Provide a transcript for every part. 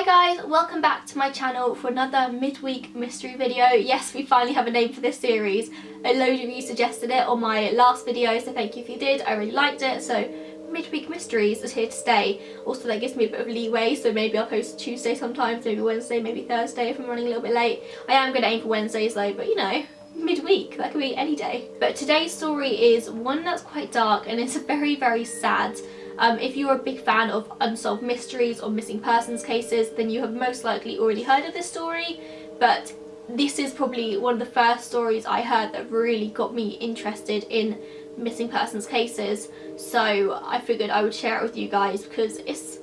guys, welcome back to my channel for another midweek mystery video. Yes, we finally have a name for this series. A load of you suggested it on my last video, so thank you if you did. I really liked it. So midweek mysteries is here to stay. Also, that gives me a bit of leeway, so maybe I'll post Tuesday sometimes, maybe Wednesday, maybe Thursday if I'm running a little bit late. I am going to aim for Wednesdays though, but you know, midweek, that could be any day. But today's story is one that's quite dark and it's very, very sad. If you're a big fan of unsolved mysteries or missing persons cases, then you have most likely already heard of this story, but this is probably one of the first stories I heard that really got me interested in missing persons cases, so I figured I would share it with you guys because it's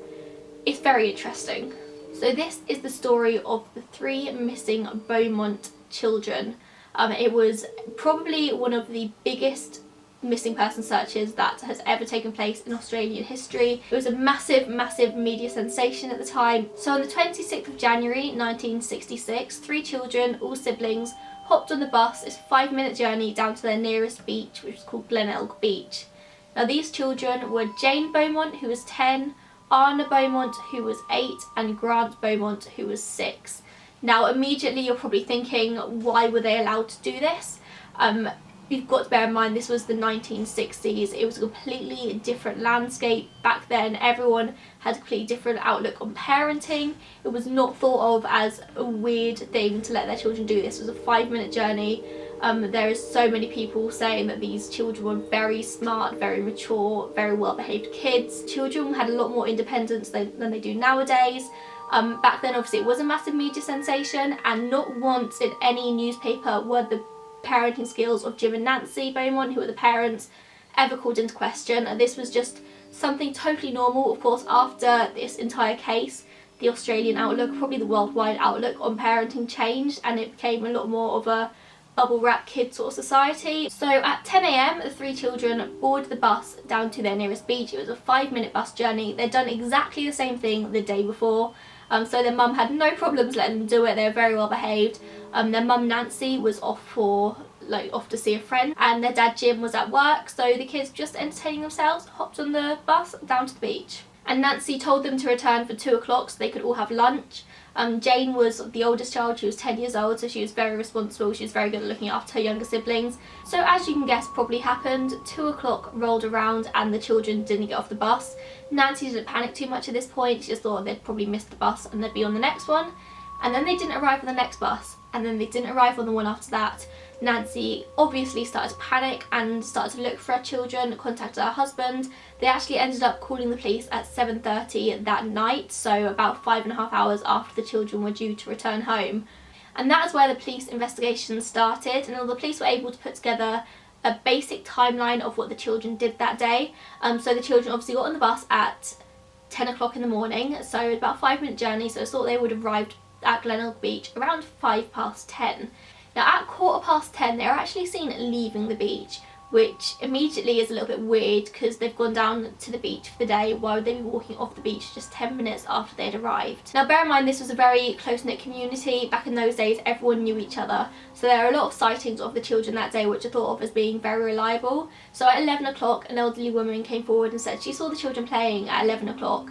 very interesting. So this is the story of the 3 missing Beaumont children. It was probably one of the biggest missing person searches that has ever taken place in Australian history. It was a massive media sensation at the time. So on the 26th of January 1966, 3 children, all siblings, hopped on the bus. It's a 5-minute journey down to their nearest beach, which is called Glenelg Beach. Now these children were Jane Beaumont, who was 10, Anna Beaumont, who was 8, and Grant Beaumont, who was 6. Now immediately you're probably thinking, why were they allowed to do this? You've got to bear in mind this was the 1960s. It was a completely different landscape back then. Everyone had a completely different outlook on parenting. It was not thought of as a weird thing to let their children do this. It was a 5-minute journey. There is so many people saying that these children were very smart, very mature, very well behaved kids. Children had a lot more independence than they do nowadays. Back then obviously it was a massive media sensation, and not once in any newspaper were the parenting skills of Jim and Nancy Beaumont, who were the parents, ever called into question. And this was just something totally normal. Of course, after this entire case, the Australian outlook, probably the worldwide outlook on parenting changed, and it became a lot more of a bubble wrap kid sort of society. So at 10 AM the 3 children boarded the bus down to their nearest beach. It was a 5-minute bus journey. They'd done exactly the same thing the day before. So their mum had no problems letting them do it. They were very well behaved. Their mum Nancy was off to see a friend, and their dad Jim was at work, so the kids, just entertaining themselves, hopped on the bus down to the beach. And Nancy told them to return for 2 o'clock so they could all have lunch. Jane was the oldest child. She was 10 years old, so she was very responsible. She was very good at looking after her younger siblings. So as you can guess probably happened, 2 o'clock rolled around and the children didn't get off the bus. Nancy didn't panic too much at this point. She just thought they'd probably missed the bus and they'd be on the next one. And then they didn't arrive on the next bus, and then they didn't arrive on the one after that. Nancy obviously started to panic and started to look for her children, contacted her husband. They actually ended up calling the police at 7:30 that night, so about 5.5 hours after the children were due to return home. And that is where the police investigation started, and the police were able to put together a basic timeline of what the children did that day. So the children obviously got on the bus at 10 o'clock in the morning, so about a 5-minute journey, so I thought they would have arrived at Glenelg Beach around 10:05. Now at 10:15 they're actually seen leaving the beach, which immediately is a little bit weird because they've gone down to the beach for the day. Why would they be walking off the beach just 10 minutes after they'd arrived? Now bear in mind this was a very close-knit community. Back in those days everyone knew each other, so there are a lot of sightings of the children that day which are thought of as being very reliable. So at 11 o'clock an elderly woman came forward and said she saw the children playing at 11 o'clock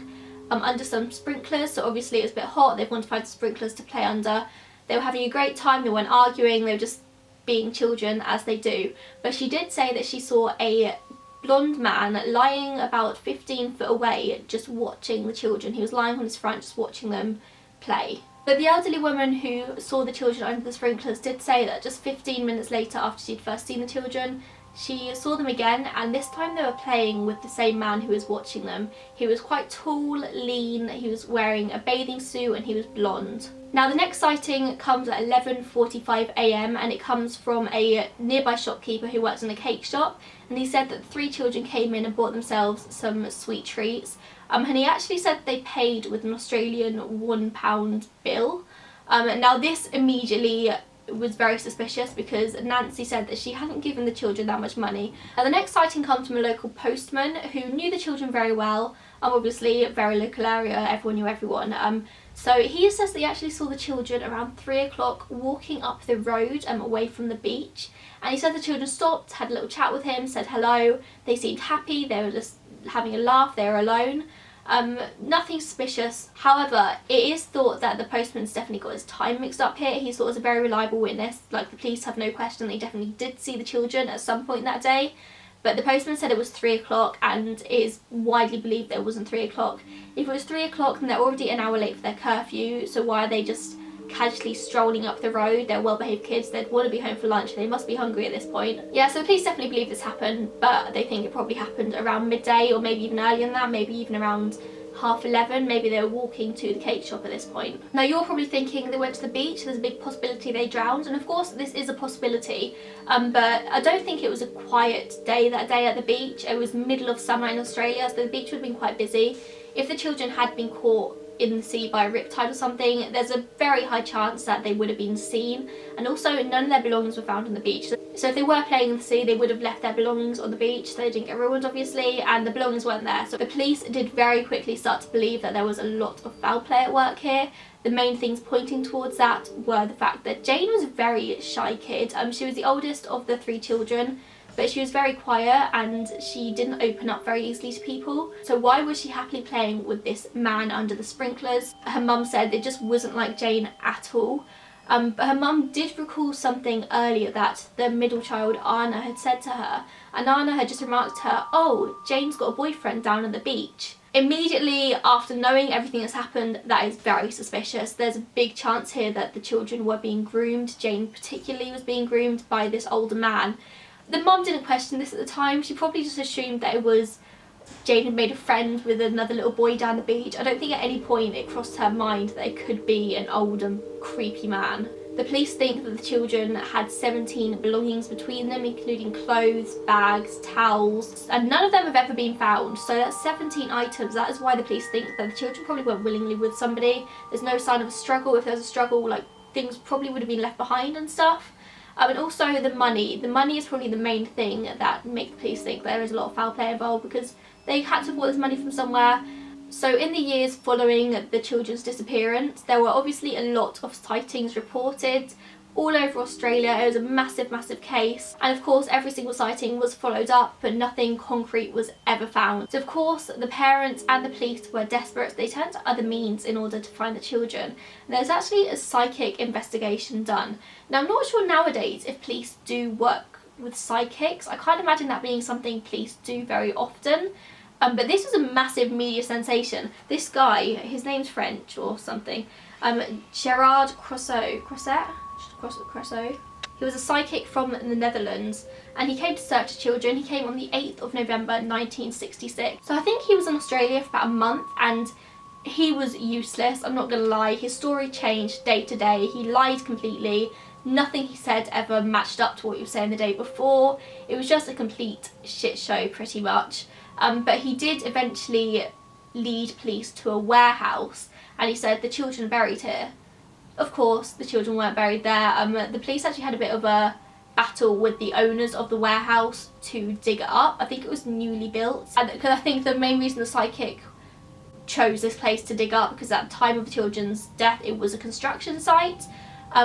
under some sprinklers. So obviously it was a bit hot, they wanted to find sprinklers to play under. They were having a great time, they weren't arguing, they were just being children as they do. But she did say that she saw a blonde man lying about 15 foot away just watching the children. He was lying on his front just watching them play. But the elderly woman who saw the children under the sprinklers did say that just 15 minutes later after she'd first seen the children, she saw them again, and this time they were playing with the same man who was watching them. He was quite tall, lean, he was wearing a bathing suit and he was blonde. Now the next sighting comes at 11:45 AM and it comes from a nearby shopkeeper who works in a cake shop, and he said that the 3 children came in and bought themselves some sweet treats. And he actually said they paid with an Australian £1 bill. Now this immediately was very suspicious because Nancy said that she hadn't given the children that much money. And the next sighting comes from a local postman who knew the children very well. Obviously, a very local area, everyone knew everyone. So he says that he actually saw the children around 3 o'clock walking up the road away from the beach. And he said the children stopped, had a little chat with him, said hello. They seemed happy, they were just having a laugh, they were alone. Nothing suspicious. However, it is thought that the postman's definitely got his time mixed up here. He's thought as a very reliable witness. Like, the police have no question that he definitely did see the children at some point that day. But the postman said it was 3 o'clock, and it is widely believed that it wasn't 3 o'clock. If it was 3 o'clock, then they're already an hour late for their curfew, so why are they just casually strolling up the road? They're well-behaved kids, they'd want to be home for lunch, they must be hungry at this point. Yeah, so the police definitely believe this happened, but they think it probably happened around midday, or maybe even earlier than that, maybe even around 11:30, maybe they were walking to the cake shop at this point. Now you're probably thinking they went to the beach, there's a big possibility they drowned, and of course this is a possibility, but I don't think it was a quiet day that day at the beach. It was middle of summer in Australia, so the beach would have been quite busy. If the children had been caught in the sea by a riptide or something, there's a very high chance that they would have been seen, and also none of their belongings were found on the beach. So if they were playing in the sea, they would have left their belongings on the beach, so they didn't get ruined obviously, and the belongings weren't there. So the police did very quickly start to believe that there was a lot of foul play at work here. The main things pointing towards that were the fact that Jane was a very shy kid. She was the oldest of the 3 children, but she was very quiet and she didn't open up very easily to people. So why was she happily playing with this man under the sprinklers? Her mum said it just wasn't like Jane at all. But her mum did recall something earlier that the middle child, Anna, had said to her, and Anna had just remarked to her, "Oh, Jane's got a boyfriend down at the beach." Immediately after knowing everything that's happened, that is very suspicious. There's a big chance here that the children were being groomed. Jane particularly was being groomed by this older man. The mum didn't question this at the time. She probably just assumed that it was Jane had made a friend with another little boy down the beach. I don't think at any point it crossed her mind that it could be an old and creepy man. The police think that the children had 17 belongings between them, including clothes, bags, towels, and none of them have ever been found. So that's 17 items. That is why the police think that the children probably weren't willingly with somebody. There's no sign of a struggle. If there was a struggle, like, things probably would have been left behind and stuff. And also the money. The money is probably the main thing that makes the police think there is a lot of foul play involved, because they had to have bought this money from somewhere. So in the years following the children's disappearance, there were obviously a lot of sightings reported all over Australia. It was a massive, massive case. And of course, every single sighting was followed up, but nothing concrete was ever found. So of course, the parents and the police were desperate. They turned to other means in order to find the children. And there's actually a psychic investigation done. Now, I'm not sure nowadays if police do work with psychics. I can't imagine that being something police do very often. But this was a massive media sensation. This guy, his name's French or something, Gerard Crosseau. He was a psychic from the Netherlands, and he came to search for children. He came on the 8th of November 1966. So I think he was in Australia for about a month, and he was useless, I'm not gonna lie. His story changed day to day. He lied completely. Nothing he said ever matched up to what he was saying the day before. It was just a complete shit show pretty much. But he did eventually lead police to a warehouse, and he said the children are buried here. Of course, the children weren't buried there. The police actually had a bit of a battle with the owners of the warehouse to dig it up. I think it was newly built, and because I think the main reason the psychic chose this place to dig up, because at the time of the children's death it was a construction site,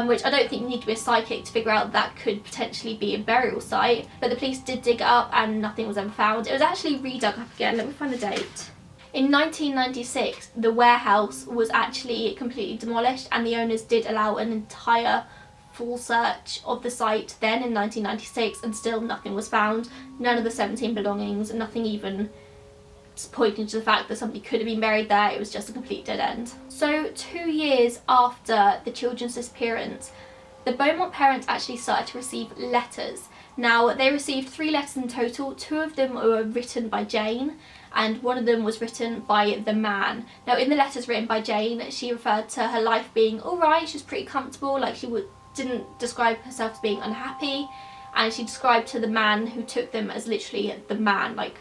which I don't think you need to be a psychic to figure out that could potentially be a burial site. But the police did dig it up and nothing was ever found. It was actually redug up again. Let me find the date. In 1996, the warehouse was actually completely demolished, and the owners did allow an entire full search of the site then in 1996, and still nothing was found. None of the 17 belongings, nothing even pointing to the fact that somebody could have been buried there. It was just a complete dead end. So 2 years after the children's disappearance, the Beaumont parents actually started to receive letters. Now, they received 3 letters in total. 2 of them were written by Jane, and 1 of them was written by the man. Now, in the letters written by Jane, she referred to her life being alright. She was pretty comfortable, like she didn't describe herself as being unhappy, and she described to the man who took them as literally the man, like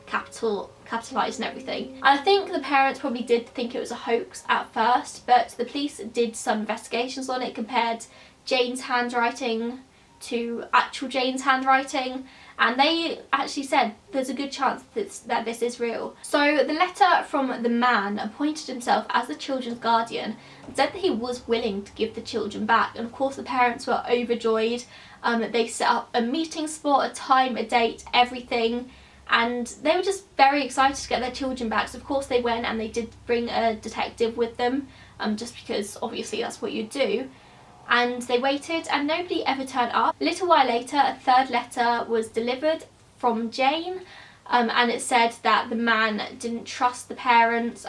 capitalised and everything. And I think the parents probably did think it was a hoax at first, but the police did some investigations on it, compared Jane's handwriting to actual Jane's handwriting, and they actually said there's a good chance that this is real. So the letter from the man appointed himself as the children's guardian and said that he was willing to give the children back, and of course the parents were overjoyed. They set up a meeting spot, a time, a date, everything, and they were just very excited to get their children back. So of course they went, and they did bring a detective with them, just because obviously that's what you do. And they waited, and nobody ever turned up. A little while later, a third letter was delivered from Jane, and it said that the man didn't trust the parents.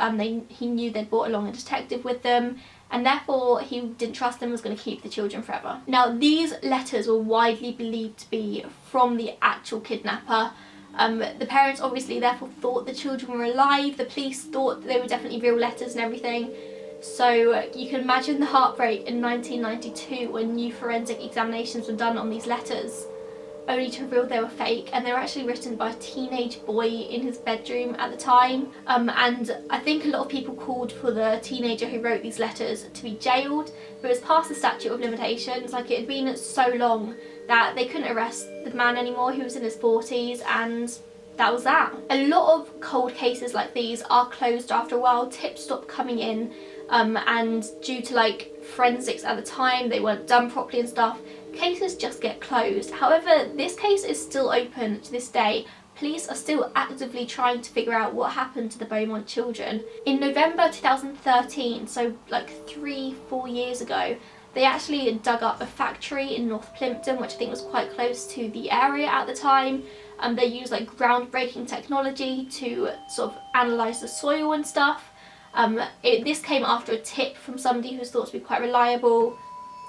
He knew they'd brought along a detective with them, and therefore he didn't trust them, was going to keep the children forever. Now, these letters were widely believed to be from the actual kidnapper. The parents obviously therefore thought the children were alive. The police thought they were definitely real letters and everything. So you can imagine the heartbreak in 1992 when new forensic examinations were done on these letters, only to reveal they were fake, and they were actually written by a teenage boy in his bedroom at the time. And I think a lot of people called for the teenager who wrote these letters to be jailed, but it was past the statute of limitations. Like, it had been so long that they couldn't arrest the man anymore. He was in his 40s, and that was that. A lot of cold cases like these are closed after a while. Tips stop coming in, and due to like forensics at the time, they weren't done properly and stuff, cases just get closed. However, this case is still open to this day. Police are still actively trying to figure out what happened to the Beaumont children. In November 2013, so like 3-4 years ago, they actually dug up a factory in North Plimpton, which I think was quite close to the area at the time. They used like groundbreaking technology to sort of analyse the soil and stuff. This came after a tip from somebody who was thought to be quite reliable.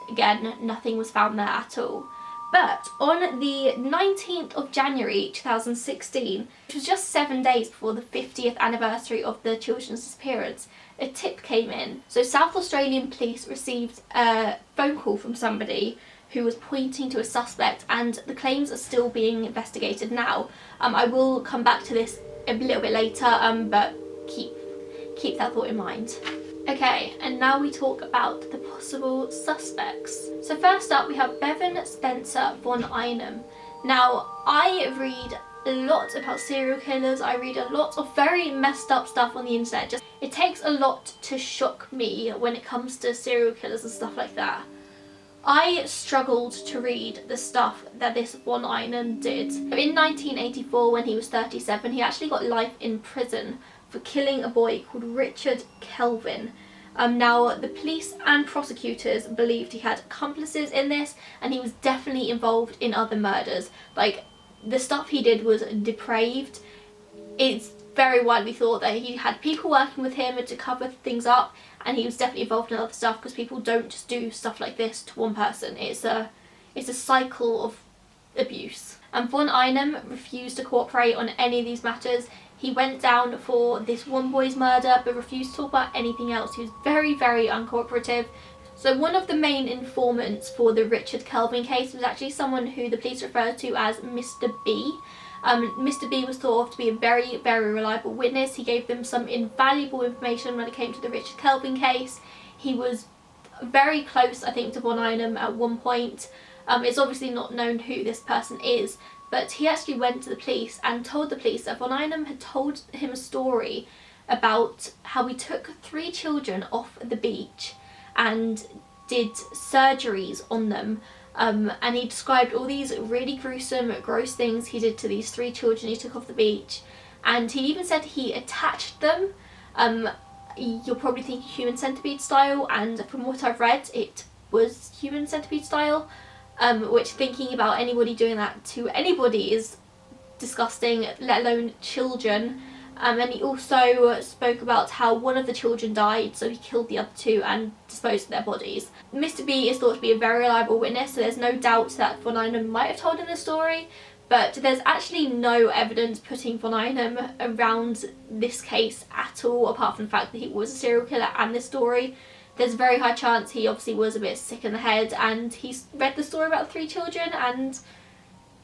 Again, nothing was found there at all. But on the 19th of January 2016, which was just 7 days before the 50th anniversary of the children's disappearance, a tip came in. So South Australian police received a phone call from somebody who was pointing to a suspect, and the claims are still being investigated now. I will come back to this a little bit later, but keep that thought in mind. Okay, and now we talk about the possible suspects. So first up, we have Bevan Spencer von Einem. Now, I read a lot about serial killers. I read a lot of very messed up stuff on the internet. It takes a lot to shock me when it comes to serial killers and stuff like that. I struggled to read the stuff that this von Einem did. In 1984, when he was 37, he actually got life in prison for killing a boy called Richard Kelvin. Now, the police and prosecutors believed he had accomplices in this, and he was definitely involved in other murders. Like, the stuff he did was depraved. It's very widely thought that he had people working with him to cover things up, and he was definitely involved in other stuff, because people don't just do stuff like this to one person. It's a cycle of abuse. And von Einem refused to cooperate on any of these matters. He went down for this one boy's murder, but refused to talk about anything else. He was very, very uncooperative. So one of the main informants for the Richard Kelvin case was actually someone who the police referred to as Mr. B. Mr. B was thought of to be a very, very reliable witness. He gave them some invaluable information when it came to the Richard Kelvin case. He was very close, I think, to von Einem at one point. It's obviously not known who this person is, but he actually went to the police and told the police that von Einem had told him a story about how he took 3 children off the beach and did surgeries on them. And he described all these really gruesome, gross things he did to these 3 children he took off the beach. And he even said he attached them. You'll probably think human centipede style, and from what I've read, it was human centipede style. Which, thinking about anybody doing that to anybody is disgusting, let alone children. And he also spoke about how one of the children died, so he killed the other 2 and disposed of their bodies. Mr. B is thought to be a very reliable witness, so there's no doubt that von Einem might have told him the story, but there's actually no evidence putting von Einem around this case at all, apart from the fact that he was a serial killer and this story. There's a very high chance he obviously was a bit sick in the head, and he's read the story about 3 children and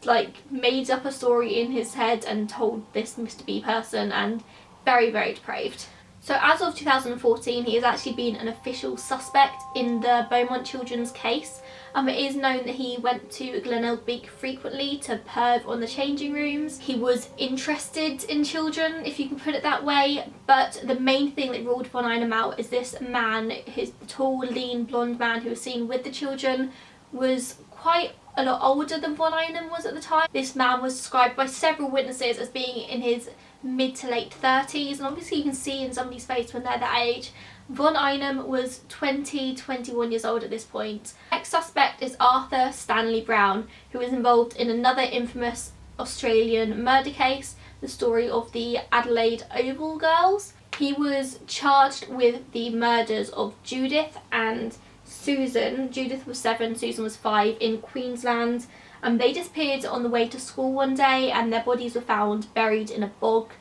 like made up a story in his head and told this Mr. B person, and very, very depraved. So as of 2014, he has actually been an official suspect in the Beaumont children's case. It is known that he went to Glenelg frequently to perv on the changing rooms. He was interested in children, if you can put it that way, but the main thing that ruled von Einem out is this man, his tall, lean, blonde man who was seen with the children, was quite a lot older than von Einem was at the time. This man was described by several witnesses as being in his mid to late 30s, and obviously you can see in somebody's face when they're that age. Von Einem was 21 years old at this point. Next suspect is Arthur Stanley Brown, who was involved in another infamous Australian murder case, the story of the Adelaide Oval girls. He was charged with the murders of Judith and Susan. Judith was 7, Susan was 5, in Queensland. They disappeared on the way to school one day, and their bodies were found buried in a bog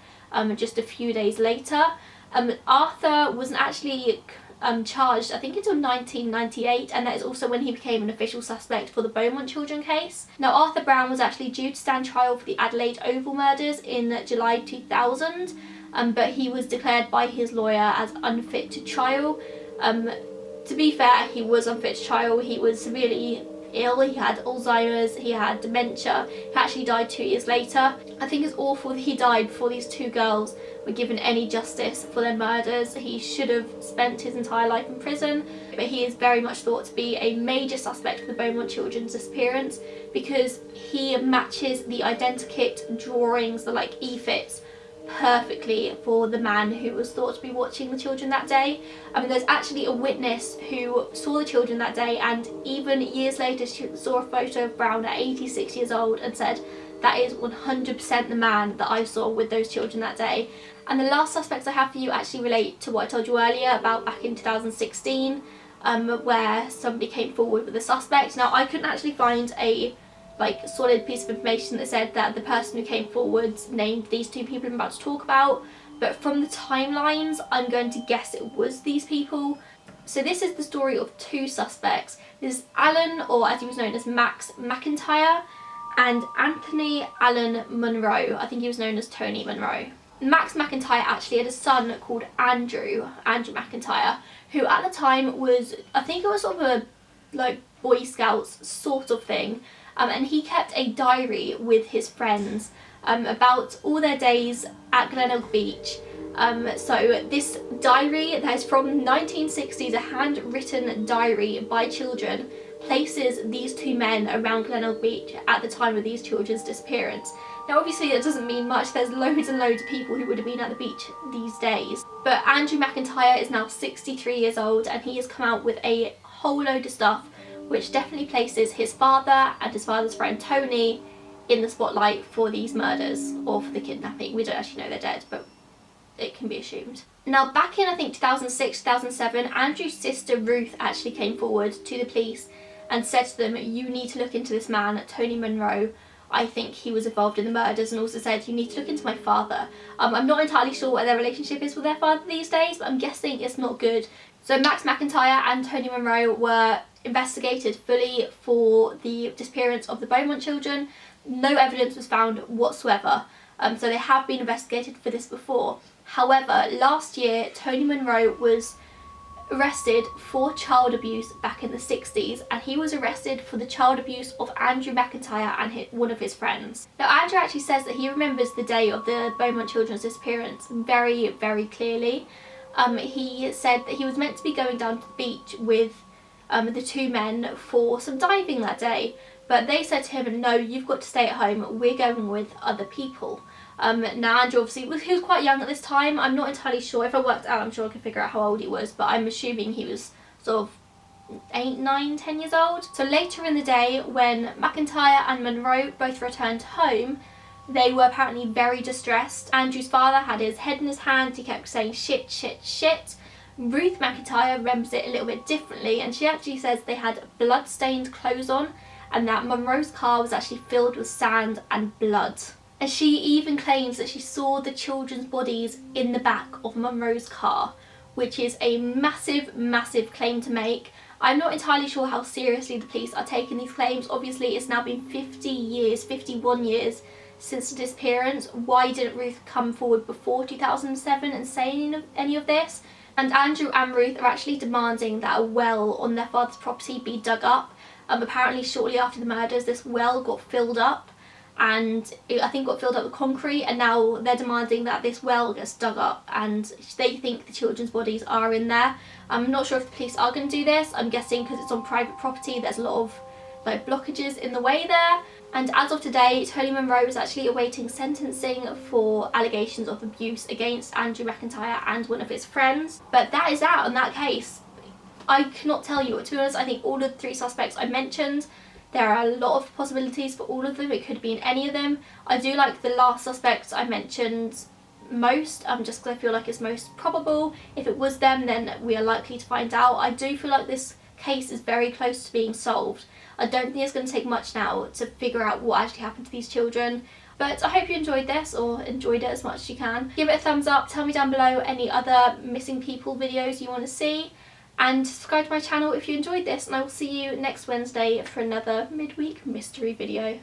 just a few days later. Arthur wasn't actually charged, I think, until 1998, and that is also when he became an official suspect for the Beaumont children case. Now, Arthur Brown was actually due to stand trial for the Adelaide Oval murders in July 2000, but he was declared by his lawyer as unfit to trial. To be fair, he was unfit to trial. He was severely ill, he had Alzheimer's, he had dementia. He actually died 2 years later. I think it's awful that he died before these two girls were given any justice for their murders. He should have spent his entire life in prison, but he is very much thought to be a major suspect for the Beaumont children's disappearance because he matches the identikit drawings, the like e-fits, perfectly for the man who was thought to be watching the children that day. I mean, there's actually a witness who saw the children that day, and even years later she saw a photo of Brown at 86 years old and said, that is 100% the man that I saw with those children that day. And the last suspects I have for you actually relate to what I told you earlier about back in 2016, where somebody came forward with a suspect. Now, I couldn't actually find a solid piece of information that said that the person who came forward named these two people I'm about to talk about, but from the timelines I'm going to guess it was these people. So this is the story of two suspects. This is Alan, or as he was known as Max McIntyre, and Anthony Allen Monroe. I think he was known as Tony Monroe. Max McIntyre actually had a son called Andrew McIntyre, who at the time was, I think it was sort of a Boy Scouts sort of thing. And he kept a diary with his friends about all their days at Glenelg Beach. So this diary that is from the 1960s, a handwritten diary by children, places these two men around Glenelg Beach at the time of these children's disappearance. Now obviously that doesn't mean much, there's loads and loads of people who would have been at the beach these days. But Andrew McIntyre is now 63 years old, and he has come out with a whole load of stuff which definitely places his father and his father's friend Tony in the spotlight for these murders, or for the kidnapping. We don't actually know they're dead, but it can be assumed. Now, back in I think 2006, 2007, Andrew's sister Ruth actually came forward to the police and said to them, you need to look into this man, Tony Monroe. I think he was involved in the murders, and also said, you need to look into my father. I'm not entirely sure what their relationship is with their father these days, but I'm guessing it's not good. So Max McIntyre and Tony Monroe were investigated fully for the disappearance of the Beaumont children. No evidence was found whatsoever, so they have been investigated for this before. However, last year Tony Monroe was arrested for child abuse back in the 60s, and he was arrested for the child abuse of Andrew McIntyre and one of his friends. Now Andrew actually says that he remembers the day of the Beaumont children's disappearance very, very clearly. He said that he was meant to be going down to the beach with the two men for some diving that day, but they said to him, no, you've got to stay at home, we're going with other people. Now Andrew obviously he was quite young at this time. I'm not entirely sure. If I worked out, I'm sure I could figure out how old he was, but I'm assuming he was sort of 8, 9, 10 years old. So later in the day, when McIntyre and Monroe both returned home, they were apparently very distressed. Andrew's father had his head in his hands, he kept saying shit, shit, shit. Ruth McIntyre remembers it a little bit differently, and she actually says they had blood-stained clothes on, and that Monroe's car was actually filled with sand and blood. And she even claims that she saw the children's bodies in the back of Monroe's car, which is a massive, massive claim to make. I'm not entirely sure how seriously the police are taking these claims. Obviously, it's now been 50 years, 51 years since the disappearance. Why didn't Ruth come forward before 2007 and say any of this? And Andrew and Ruth are actually demanding that a well on their father's property be dug up. Apparently shortly after the murders, this well got filled up, and I think got filled up with concrete, and now they're demanding that this well gets dug up, and they think the children's bodies are in there. I'm not sure if the police are going to do this. I'm guessing because it's on private property, there's a lot of like blockages in the way there. And as of today, Tony Monroe is actually awaiting sentencing for allegations of abuse against Andrew McIntyre and one of his friends. But that is that on that case. I cannot tell you, to be honest. I think all of the 3 suspects I mentioned, there are a lot of possibilities for all of them. It could be in any of them. I do like the last suspect I mentioned most, just because I feel like it's most probable. If it was them, then we are likely to find out. I do feel like this case is very close to being solved. I don't think it's going to take much now to figure out what actually happened to these children. But I hope you enjoyed this, or enjoyed it as much as you can. Give it a thumbs up, tell me down below any other missing people videos you want to see, and subscribe to my channel if you enjoyed this, and I will see you next Wednesday for another midweek mystery video.